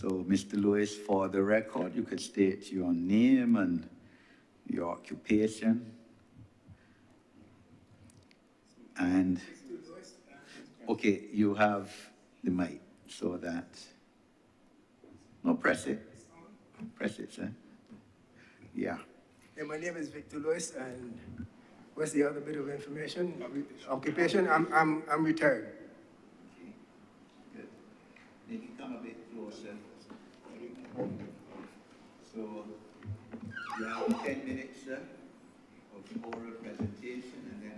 So, Mr. Lewis, for the record, you could state your name and your occupation. And, okay, you have the mic so that, no, press it. Press it, sir. Yeah. Yeah, my name is Victor Lewis, and what's the other bit of information? Occupation, I'm retired. Okay, good. They can come a bit closer. So, you have 10 minutes, sir, of oral presentation, and then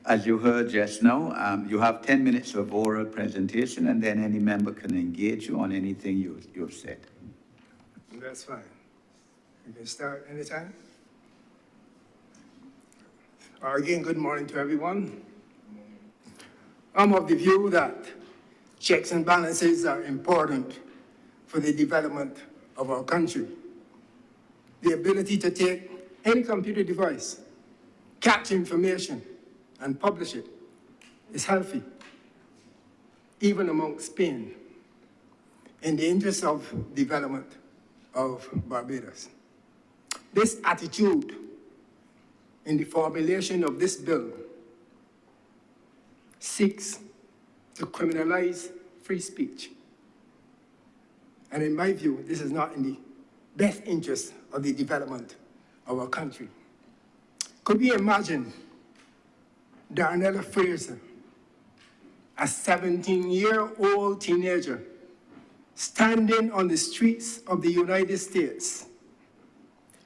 as you heard just now, you have 10 minutes of oral presentation, and then any member can engage you on anything you've said. That's fine. You can start anytime. Again, good morning to everyone. I'm of the view that checks and balances are important for the development of our country. The ability to take any computer device, capture information, and publish it is healthy, even amongst Spain, in the interest of development of Barbados. This attitude in the formulation of this bill seeks to criminalize free speech. And in my view, this is not in the best interest of the development of our country. Could we imagine Darnella Fraser, a 17-year-old teenager, standing on the streets of the United States,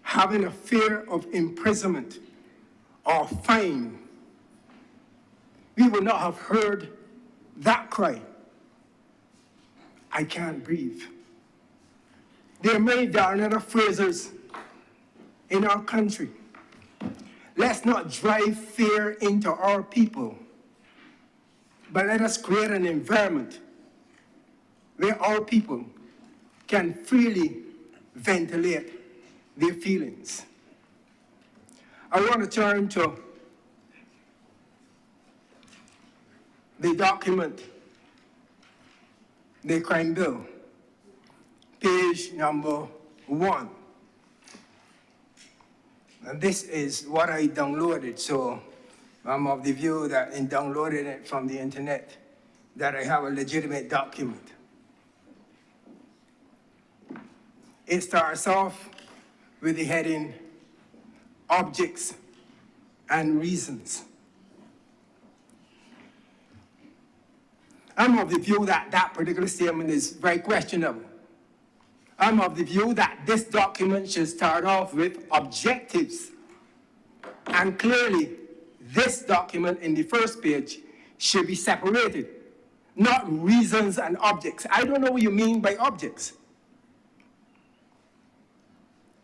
having a fear of imprisonment or fine? We would not have heard that cry, "I can't breathe." There are many Darnella Frasers in our country. Let's not drive fear into our people, but let us create an environment where our people can freely ventilate their feelings. I want to turn to the document, the crime bill, page number 1. And this is what I downloaded, so I'm of the view that in downloading it from the internet, that I have a legitimate document. It starts off with the heading, Objects and Reasons. I'm of the view that that particular statement is very questionable. I'm of the view that this document should start off with objectives. And clearly, this document in the first page should be separated, not reasons and objects. I don't know what you mean by objects.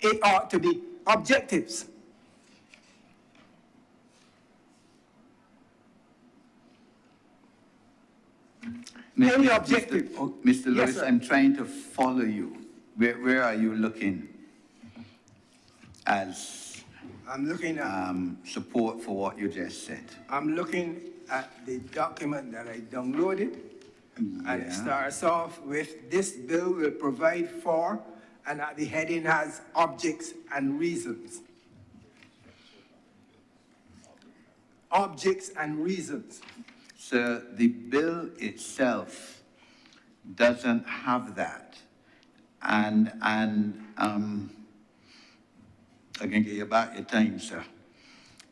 It ought to be objectives. Any objective. Mr. Lewis, Yes, I'm trying to follow you. Where are you looking as I'm looking at support for what you just said? I'm looking at the document that I downloaded, and it starts off with, this bill will provide for, and at the heading has objects and reasons. Objects and reasons. Sir, the bill itself doesn't have that. And I can get you back your time, sir.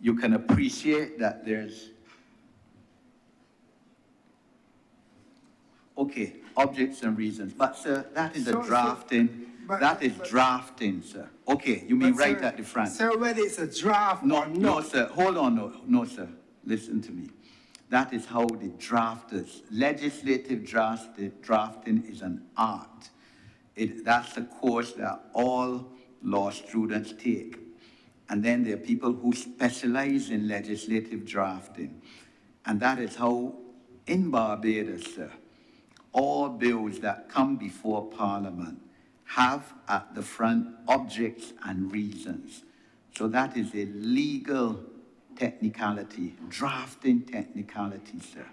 You can appreciate that there's, okay, objects and reasons. But, sir, that is a drafting. That is drafting, sir. Okay, you mean right at the front. Sir, whether it's a draft or not. No, sir. Hold on. No, sir. Listen to me. That is how the drafters, legislative drafting is an art. That's the course that all law students take. And then there are people who specialize in legislative drafting. And that is how, in Barbados, sir, all bills that come before Parliament have at the front objects and reasons. So that is a legal technicality, drafting technicality, sir.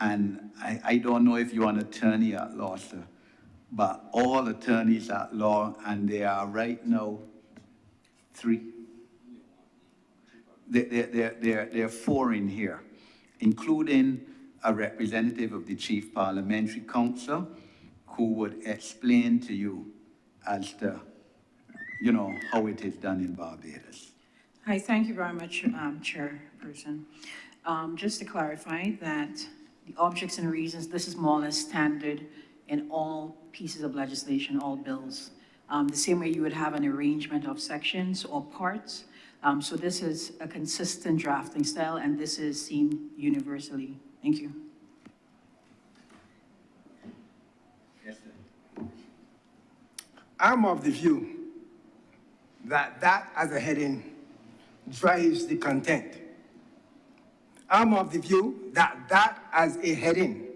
And I don't know if you're an attorney at law, sir, but all attorneys at law, and there are right now 3. There are 4 in here, including a representative of the Chief Parliamentary Council who would explain to you as to, how it is done in Barbados. Hi, thank you very much, Chairperson. Just to clarify that the objects and reasons, this is more or less standard in all pieces of legislation, all bills. The same way you would have an arrangement of sections or parts. So this is a consistent drafting style, and this is seen universally. Thank you. Yes, sir. I'm of the view that as a heading drives the content. I'm of the view that as a heading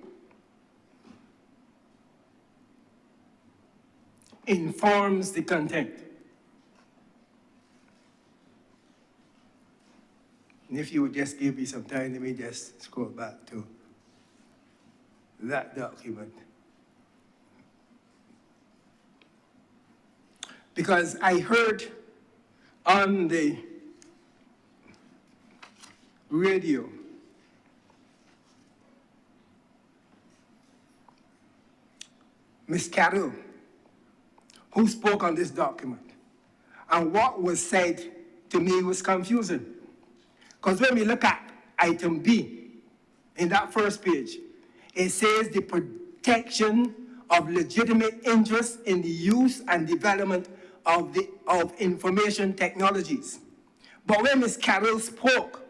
informs the content. And if you would just give me some time, let me just scroll back to that document. Because I heard on the radio Ms. Carroll, who spoke on this document, and what was said to me was confusing. Because when we look at item B in that first page, it says the protection of legitimate interests in the use and development of information technologies. But when Ms. Carroll spoke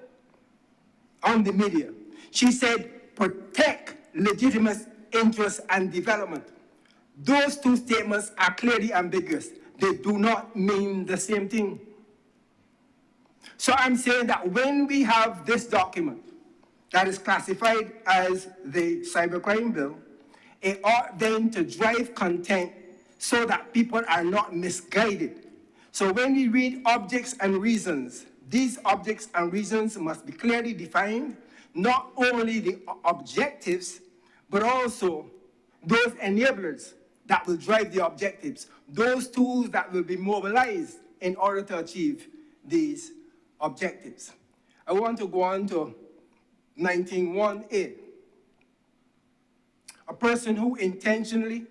on the media, she said protect legitimate interests and development. Those 2 statements are clearly ambiguous. They do not mean the same thing. So I'm saying that when we have this document that is classified as the Cybercrime Bill, it ought then to drive content so that people are not misguided. So when we read objects and reasons, these objects and reasons must be clearly defined, not only the objectives, but also those enablers that will drive the objectives, those tools that will be mobilized in order to achieve these objectives. I want to go on to 19(1)(a). A person who intentionally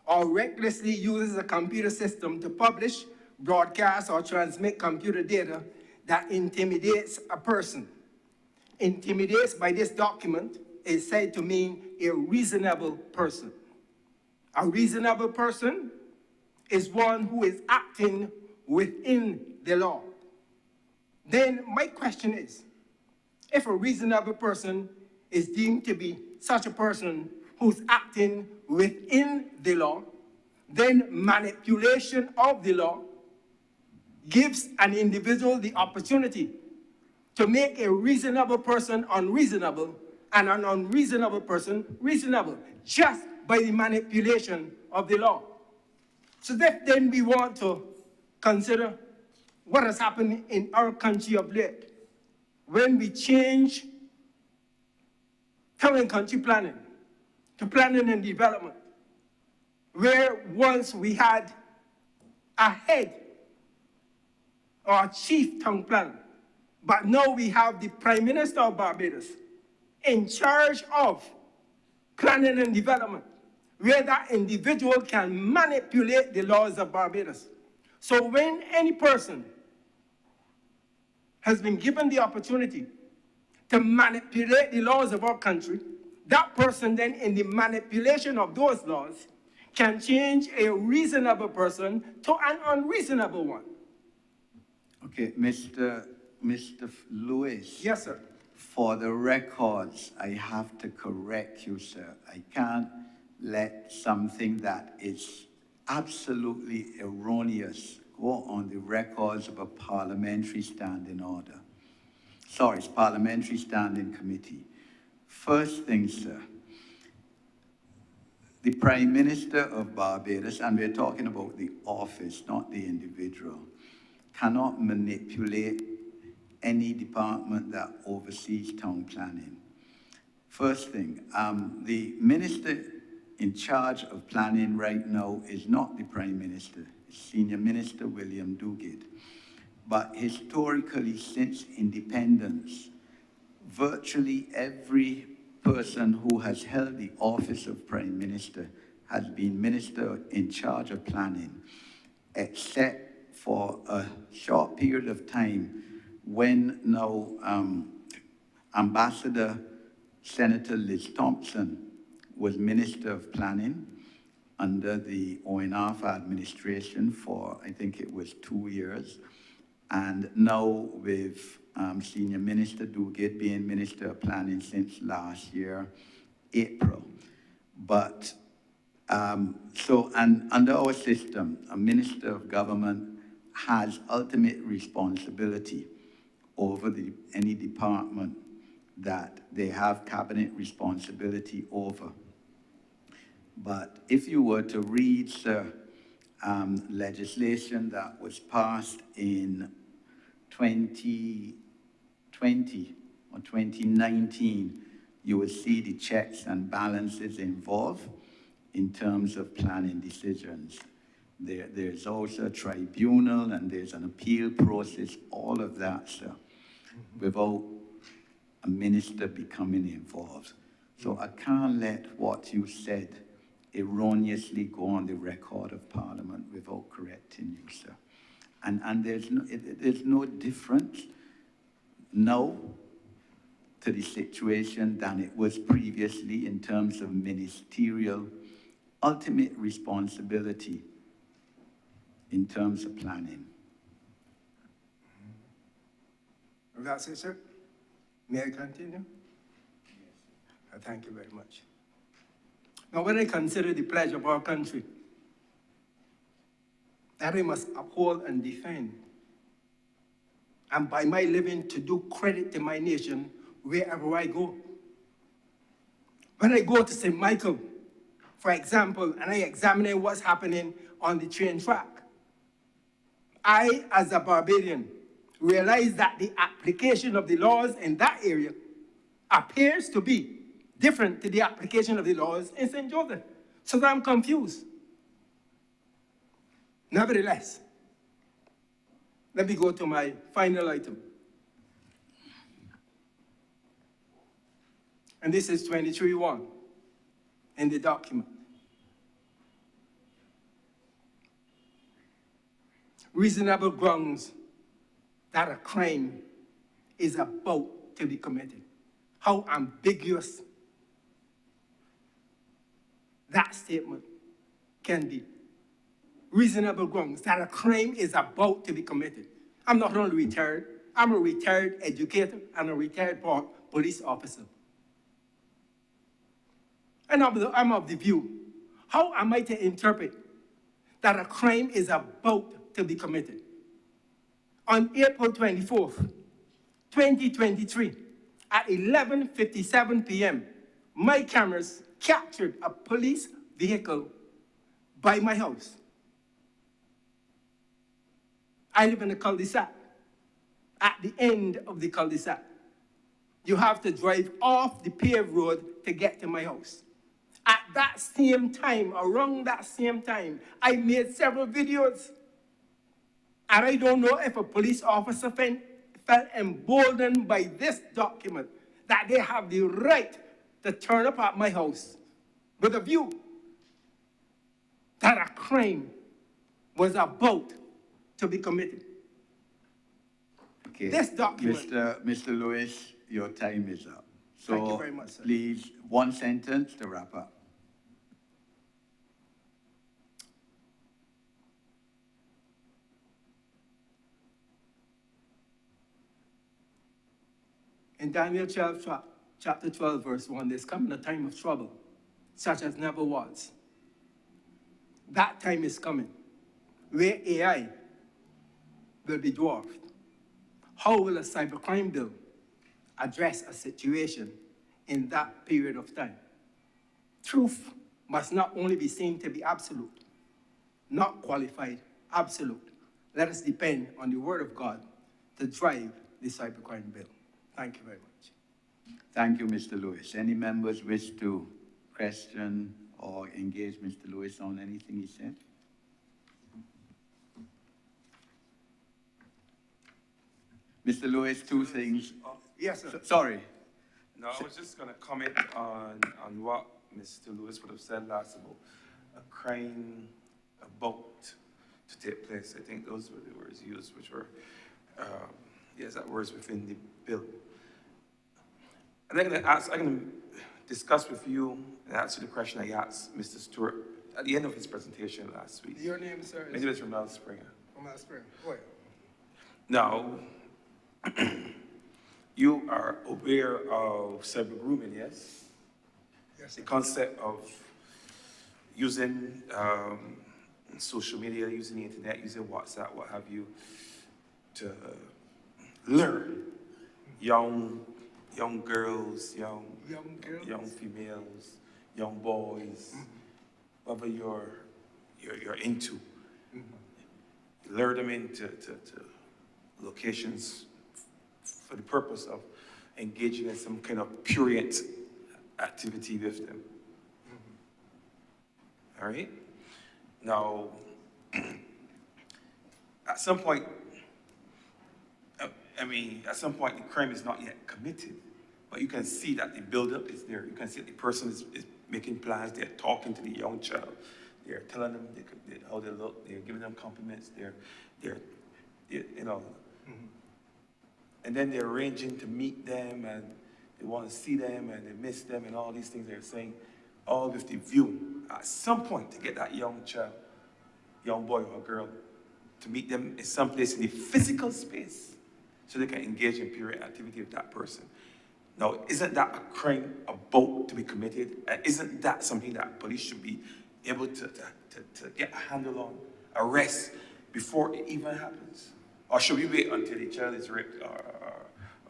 or recklessly uses a computer system to publish, broadcast, or transmit computer data that intimidates a person. Intimidates by this document is said to mean a reasonable person. A reasonable person is one who is acting within the law. Then my question is, if a reasonable person is deemed to be such a person who's acting within the law, then manipulation of the law gives an individual the opportunity to make a reasonable person unreasonable and an unreasonable person reasonable, just by the manipulation of the law. So that then we want to consider what has happened in our country of late when we change town and country planning to planning and development, where once we had a head or a chief town planner, but now we have the Prime Minister of Barbados in charge of planning and development, where that individual can manipulate the laws of Barbados. So when any person has been given the opportunity to manipulate the laws of our country, that person then, in the manipulation of those laws, can change a reasonable person to an unreasonable one. Okay, Mr. Lewis. Yes, sir. For the records, I have to correct you, sir. I can't let something that is absolutely erroneous go on the records of a parliamentary standing order. Sorry, it's parliamentary standing committee. First thing, sir, the Prime Minister of Barbados, and we're talking about the office, not the individual, cannot manipulate any department that oversees town planning. First thing, the minister in charge of planning right now is not the Prime Minister, it's Senior Minister William Duguid. But historically, since independence, virtually every person who has held the office of Prime Minister has been Minister in charge of planning, except for a short period of time when now Ambassador Senator Liz Thompson was Minister of Planning under the ONF administration for, I think it was 2 years. And now with Senior Minister Duguid being Minister of Planning since last year, April. But, and under our system, a Minister of Government has ultimate responsibility over any department that they have cabinet responsibility over. But if you were to read legislation that was passed in 2020 or 2019, you will see the checks and balances involved in terms of planning decisions. There's also a tribunal and there's an appeal process, all of that, sir, without a minister becoming involved. So I can't let what you said erroneously go on the record of Parliament without correcting you, sir. And there's no difference now to the situation than it was previously in terms of ministerial ultimate responsibility in terms of planning. That's it, sir. May I continue? Yes. Thank you very much. Now, when I consider the pledge of our country, that I must uphold and defend, and by my living to do credit to my nation wherever I go. When I go to St. Michael, for example, and I examine what's happening on the train track, I, as a Barbadian, realize that the application of the laws in that area appears to be different to the application of the laws in St. Joseph. So that I'm confused. Nevertheless, let me go to my final item. And this is 23.1 in the document. Reasonable grounds that a crime is about to be committed. How ambiguous that statement can be. Reasonable grounds that a crime is about to be committed. I'm not only retired, I'm a retired educator and a retired police officer. And I'm of the view, how am I to interpret that a crime is about to be committed? On April 24th, 2023, at 11:57 p.m., my cameras captured a police vehicle by my house. I live in a cul-de-sac. At the end of the cul-de-sac, you have to drive off the paved road to get to my house. At that same time, around that same time, I made several videos. And I don't know if a police officer felt emboldened by this document that they have the right to turn up at my house with a view that a crime was about to be committed. Okay. This document... Mr. Lewis, your time is up. So thank you very much, sir. Please, one sentence to wrap up. In Daniel chapter 12, verse 1, there's coming a time of trouble, such as never was. That time is coming, where AI will be dwarfed. How will a cybercrime bill address a situation in that period of time? Truth must not only be seen to be absolute, not qualified, absolute. Let us depend on the word of God to drive the cybercrime bill. Thank you very much. Thank you, Mr. Lewis. Any members wish to question or engage Mr. Lewis on anything he said? Mr. Lewis, two things. Yes, sir. Sorry. No, I was just going to comment on what Mr. Lewis would have said last about a crime about to take place. I think those were the words used, which were, yes, that words within the bill. And I'm going to discuss with you and answer the question I asked Mr. Stewart at the end of his presentation last week. Your name, sir? My name is Ronald Springer. Ronald Springer. Go ahead. Now, you are aware of cyber grooming, yes? Yes, The sir. concept of using social media, using the internet, using WhatsApp, what have you, to lure young girls, young females, young boys, whatever you're into. Lure them into to locations for the purpose of engaging in some kind of prurient activity with them. All right? Now, at some point, at some point the crime is not yet committed, but you can see that the buildup is there. You can see that the person is making plans, they're talking to the young child, they're telling them how they look, they're giving them compliments, they're you know, and then they're arranging to meet them, and they want to see them, and they miss them, and all these things they're saying, all with the view, at some point, to get that young child, young boy or girl, to meet them in some place in the physical space, so they can engage in period activity with that person. Now, isn't that a crime about to be committed? And isn't that something that police should be able to get a handle on, arrest, before it even happens? Or should we wait until the child is raped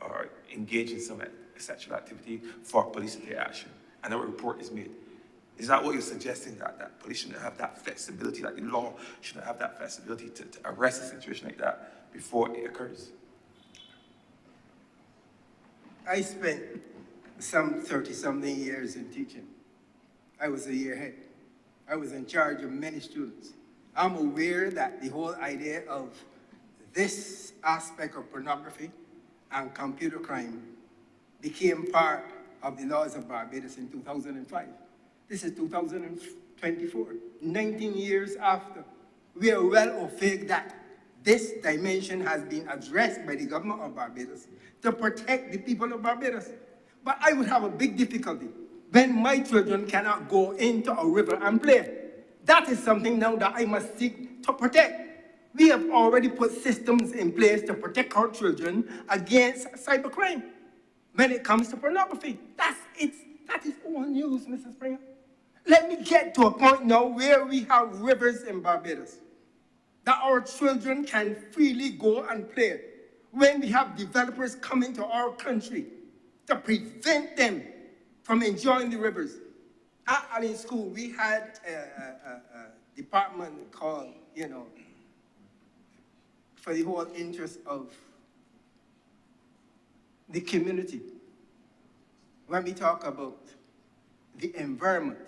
or engaged in some sexual activity for police to take action and a report is made? Is that what you're suggesting, that police shouldn't have that flexibility, that the law shouldn't have that flexibility to arrest a situation like that before it occurs? I spent some 30-something years in teaching. I was a year head. I was in charge of many students. I'm aware that the whole idea of this aspect of pornography and computer crime became part of the laws of Barbados in 2005. This is 2024, 19 years after. We are well au fait that this dimension has been addressed by the government of Barbados to protect the people of Barbados. But I would have a big difficulty when my children cannot go into a river and play. That is something now that I must seek to protect. We have already put systems in place to protect our children against cybercrime. When it comes to pornography, that is all news, Mrs. Springer. Let me get to a point now where we have rivers in Barbados, that our children can freely go and play. When we have developers coming to our country to prevent them from enjoying the rivers. In school, we had a department called, for the whole interest of the community. When we talk about the environment.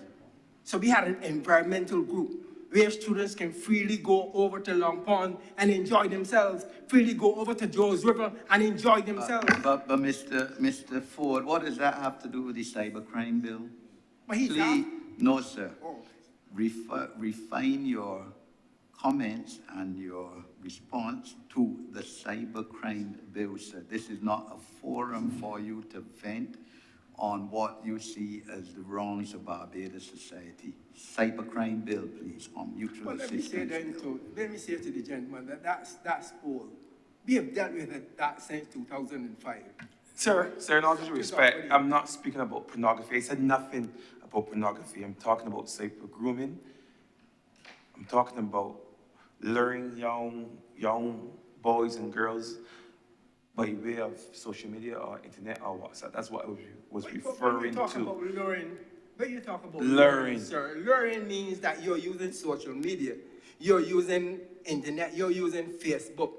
So we had an environmental group where students can freely go over to Long Pond and enjoy themselves, freely go over to Joe's River and enjoy themselves. But Mr. Ford, what does that have to do with the cybercrime bill? But he's Please, no, sir. Oh. Refine your comments and your response to the cybercrime bill, sir. This is not a forum for you to vent on what you see as the wrongs of Barbados society. Cybercrime bill, please, on mutual assistance. Let me say to the gentleman that that's old. We have dealt with that since 2005. Sir, in all due respect, I'm not speaking about pornography. I said nothing about pornography. I'm talking about cyber grooming. I'm talking about luring young boys and girls by way of social media or internet or WhatsApp. That's what I was referring to. When you talk about luring, sir, luring means that you're using social media, you're using internet, you're using Facebook,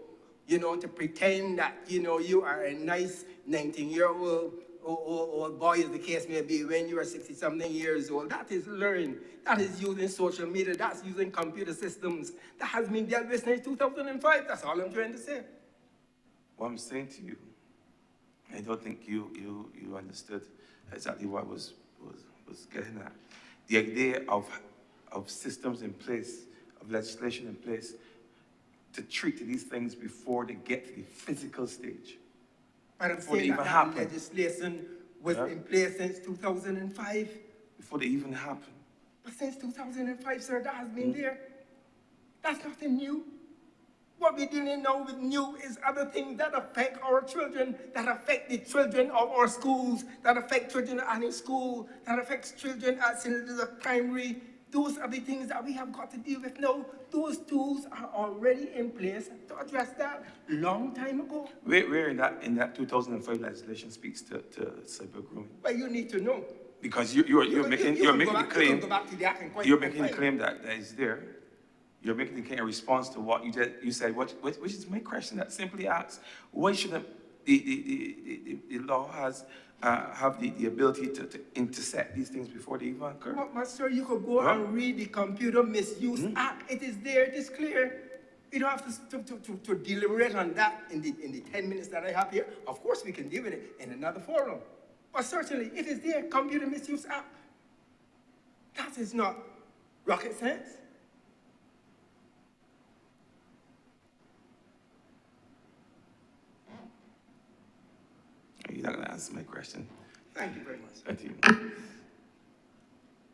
to pretend that, you are a nice 19-year-old or boy, as the case may be, when you are 60-something years old. That is learning. That is using social media. That's using computer systems. That has been dealt with since 2005. That's all I'm trying to say. What I'm saying to you, I don't think you understood exactly what I was getting at. The idea of systems in place, of legislation in place, to treat these things before they get to the physical stage. But I'm Before they saying even that happen. legislation was in place since 2005. Before they even happen. But since 2005, sir, that has been there. That's nothing new. What we're dealing now with new is other things that affect our children, that affect the children of our schools, that affect children at any school, that affects children at the primary. Those are the things that we have got to deal with now. Those tools are already in place to address that long time ago. Where in that 2005 legislation speaks to cyber grooming? Well, you need to know. Because you're making the claim. You're making the claim that is there. You're making the claim in response to what you said, which is my question that simply asks, why shouldn't the law have the ability to intercept these things before they even occur? But sir, you could go and read the Computer Misuse Act. It is there, it is clear. You don't have to deliberate on that in the 10 minutes that I have here. Of course, we can deal with it in another forum. But certainly, it is there, Computer Misuse Act. That is not rocket science. You're not going to answer my question. Thank you very much. Thank you.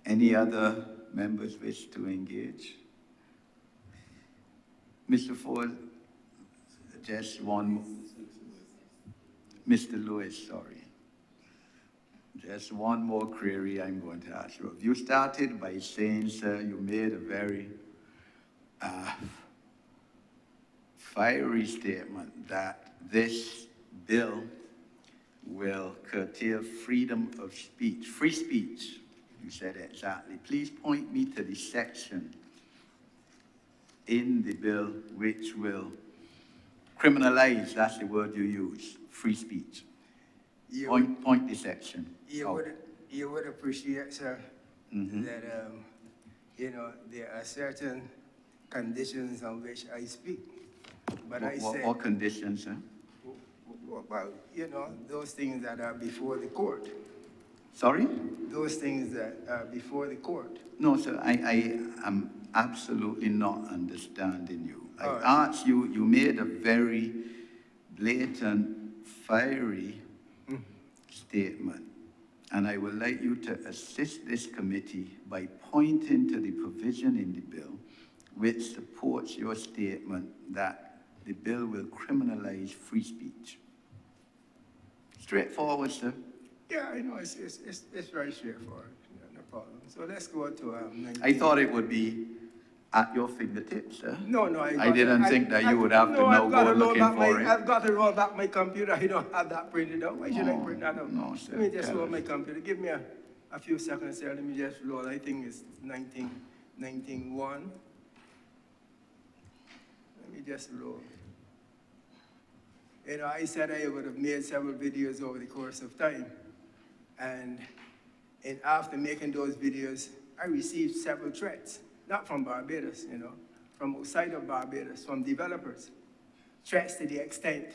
Any other members wish to engage? Mr. Ford, just one, Mr. Lewis, sorry. Just one more query I'm going to ask you. You started by saying, sir, you made a very fiery statement that this bill will curtail freedom of speech, free speech. You said exactly. Please point me to the section in the bill which will criminalize, that's the word you use, free speech. Point the section. You would appreciate, sir, that, there are certain conditions on which I speak. But what conditions, sir? Well, those things that are before the court. Sorry? Those things that are before the court. No, sir, I am absolutely not understanding you. Right. I asked you, you made a very blatant, fiery statement, and I would like you to assist this committee by pointing to the provision in the bill which supports your statement that the bill will criminalize free speech. Straightforward, sir. Yeah, I know, it's very straightforward, no problem. So let's go to 19. I thought it would be at your fingertips, sir. No, I didn't think that you would have to now go looking for it. I've got to roll back my computer. I don't have that printed out. Why should I print that out? No, sir. Let me just roll my computer. Give me a few seconds here. Let me just roll. I think it's 19.1. Let me just roll. I said I would have made several videos over the course of time. And after making those videos, I received several threats, not from Barbados, from outside of Barbados, from developers. Threats to the extent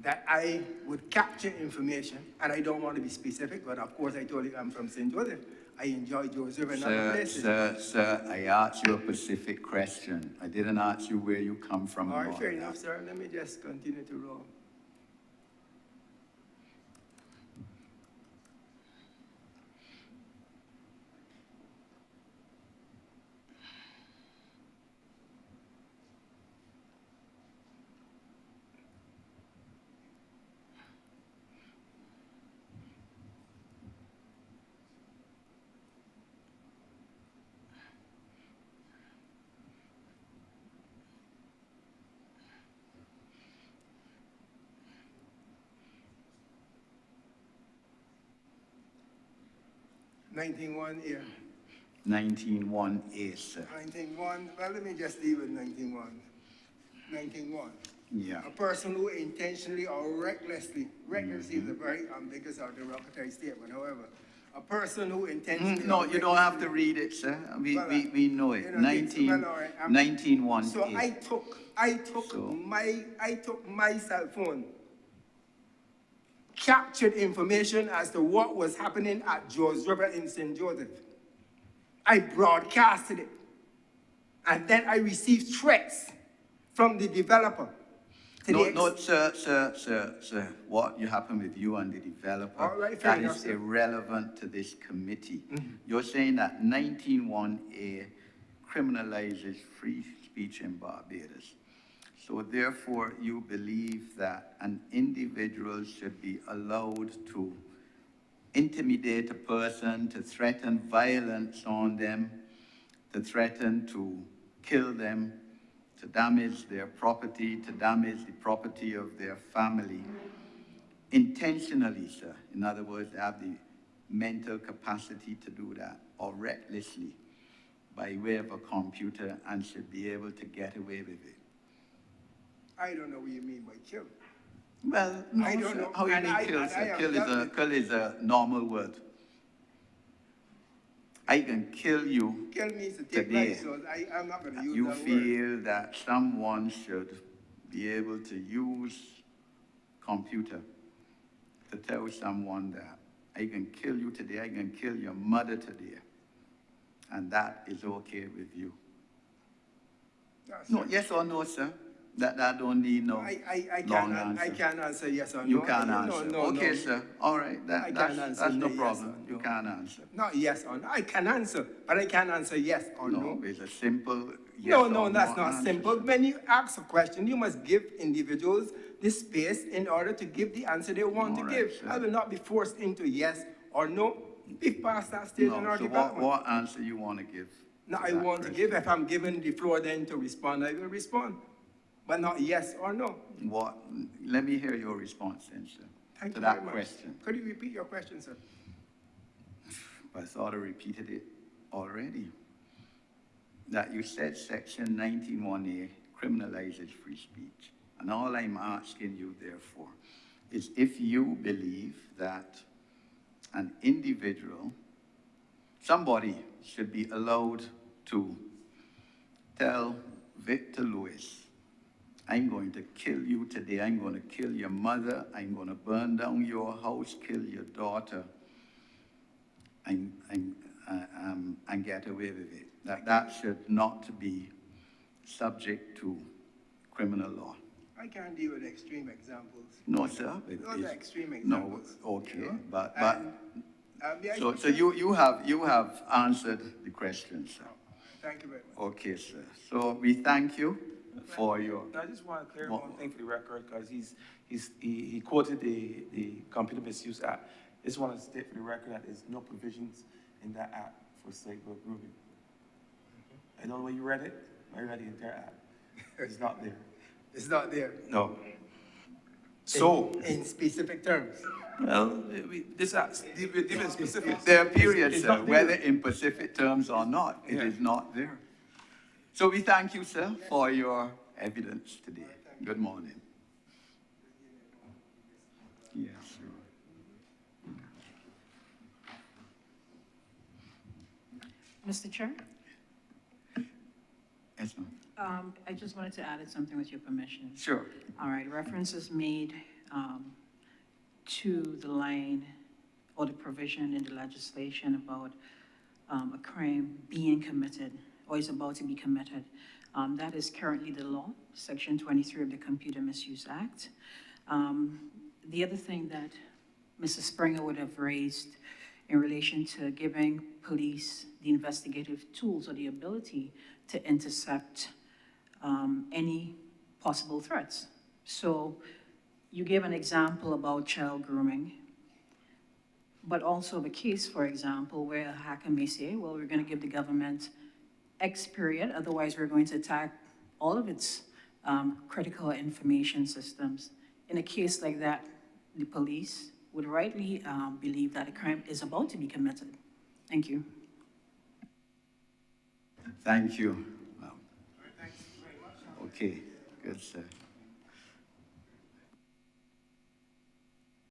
that I would capture information, and I don't want to be specific, but of course I told you I'm from St. Joseph. I enjoy Joseph and other places. Sir, I asked you a specific question. I didn't ask you where you come from. All right, fair enough, sir. Let me just continue to roll. $19.1 here. 19.1A, sir. 19.1, well, let me just leave with 19.1. 19.1. Yeah. A person who intentionally or recklessly is a very ambiguous or derogatory statement, however. A person who intentionally No, or you don't have to recklessly- read it, sir. Well, We know it. you know, it's- well, all right, 19.1. So I took So- my cell phone, captured information as to what was happening at George River in St. Joseph. I broadcasted it. And then I received threats from the developer. No, sir. What happened with you and the developer, All right, fair that enough, is sir. irrelevant to this committee. You're saying that 19.1A criminalizes free speech in Barbados. So therefore, you believe that an individual should be allowed to intimidate a person, to threaten violence on them, to threaten to kill them, to damage their property, to damage the property of their family, intentionally, sir. In other words, they have the mental capacity to do that, or recklessly, by way of a computer, and should be able to get away with it. I don't know what you mean by kill. Well, no, I don't sir. know. How you And mean I- kill, and I sir? have Kill dealt is a normal word. I can kill you Kill means to take today. life, so I'm not going to use You that word. feel that someone should be able to use computer to tell someone that I can kill you today, I can kill your mother today, and that is okay with you. Yes, No, sir. yes or no, sir? That don't need no I long can't, answer. I can't answer yes or no. You can't No, answer. no, Okay, no. sir. All right. I can't That's answer no yes problem. or You no. can't answer. Not yes or no. I can answer, but I can't answer yes or no. No, it's a simple yes No, or no, that's no not answer, simple. sir. When you ask a question, you must give individuals the space in order to give the answer they want All to right, give. sir. I will not be forced into yes or no. We've passed that stage in No, our so development. what answer you want to give? Now, to I that want to question? give, if I'm given the floor then to respond, I will respond. But not yes or no. What? Let me hear your response then, sir, Thank to you that very much. question. Could you repeat your question, sir? I sort of repeated it already. That you said section 19.1A criminalizes free speech. And all I'm asking you, therefore, is if you believe that an individual, somebody should be allowed to tell Victor Lewis, I'm going to kill you today, I'm going to kill your mother, I'm going to burn down your house, kill your daughter, and get away with it. That should not be subject to criminal law. I can't deal with extreme examples. No, sir. Those are extreme examples. No, okay, you know? but Yeah, so you have answered the question, sir. Thank you very much. Okay, sir. So we thank you for your. I just want to clear one thing for the record, because he quoted the Computer Misuse Act. I just want to state for the record that there's no provisions in that act for cyber grooming. I don't know where you read it. I read the entire act. It's not there. It's not there. No. So, In specific terms. well, this act, given specifics. There are periods, It's sir, not there. whether in Pacific terms or not, it Yeah. is not there. So we thank you, sir, for your evidence today. Good morning. Yes, sir. Mr. Chair, Yes, ma'am. I just wanted to add something with your permission. Sure. All right, reference is made to the line or the provision in the legislation about a crime being committed or is about to be committed. That is currently the law, Section 23 of the Computer Misuse Act. The other thing that Mrs. Springer would have raised in relation to giving police the investigative tools or the ability to intercept any possible threats. So you gave an example about child grooming, but also the case, for example, where a hacker may say, well, we're going to give the government X period, otherwise we're going to attack all of its critical information systems. In a case like that, the police would rightly believe that a crime is about to be committed. Thank you. Thank you. Wow. Okay, good, sir.